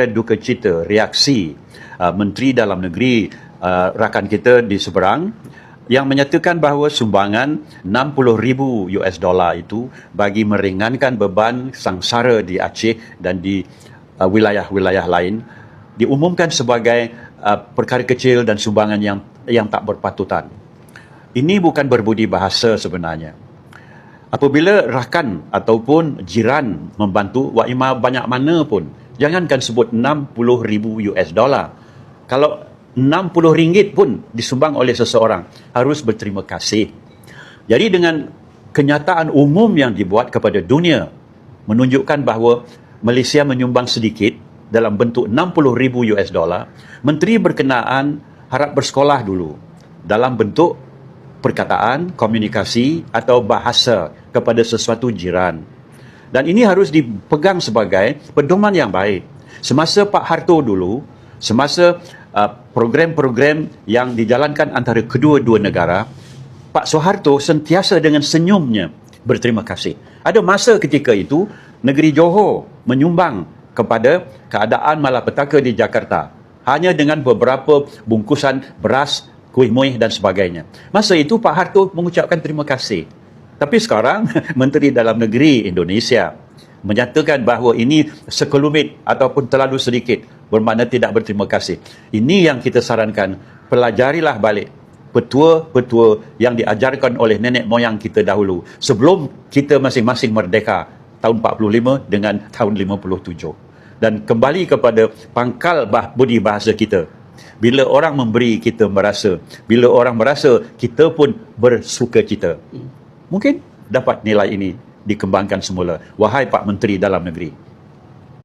duka cita reaksi Menteri Dalam Negeri rakan kita di seberang yang menyatakan bahawa sumbangan $60,000 itu bagi meringankan beban sangsara di Aceh dan di wilayah-wilayah lain diumumkan sebagai perkara kecil dan sumbangan yang tak berpatutan. Ini bukan berbudi bahasa sebenarnya. Apabila rakan ataupun jiran membantu, waima banyak mana pun, jangankan sebut $60,000. Kalau RM60 pun disumbang oleh seseorang, harus berterima kasih. Jadi dengan kenyataan umum yang dibuat kepada dunia menunjukkan bahawa Malaysia menyumbang sedikit dalam bentuk $60,000, menteri berkenaan harap bersekolah dulu dalam bentuk perkataan, komunikasi atau bahasa kepada sesuatu jiran. Dan ini harus dipegang sebagai pedoman yang baik. Semasa Pak Harto dulu, semasa program-program yang dijalankan antara kedua-dua negara, Pak Soeharto sentiasa dengan senyumnya berterima kasih. Ada masa ketika itu, negeri Johor menyumbang kepada keadaan malapetaka di Jakarta hanya dengan beberapa bungkusan beras, kuih muih dan sebagainya. Masa itu Pak Harto mengucapkan terima kasih. Tapi sekarang Menteri Dalam Negeri Indonesia menyatakan bahawa ini sekelumit ataupun terlalu sedikit, bermakna tidak berterima kasih. Ini yang kita sarankan, pelajarilah balik petua-petua yang diajarkan oleh nenek moyang kita dahulu sebelum kita masing-masing merdeka tahun 45 dengan tahun 57. Dan kembali kepada pangkal budi bahasa kita. Bila orang memberi, kita merasa. Bila orang merasa, kita pun bersukacita. Mungkin dapat nilai ini dikembangkan semula. Wahai Pak Menteri Dalam Negeri,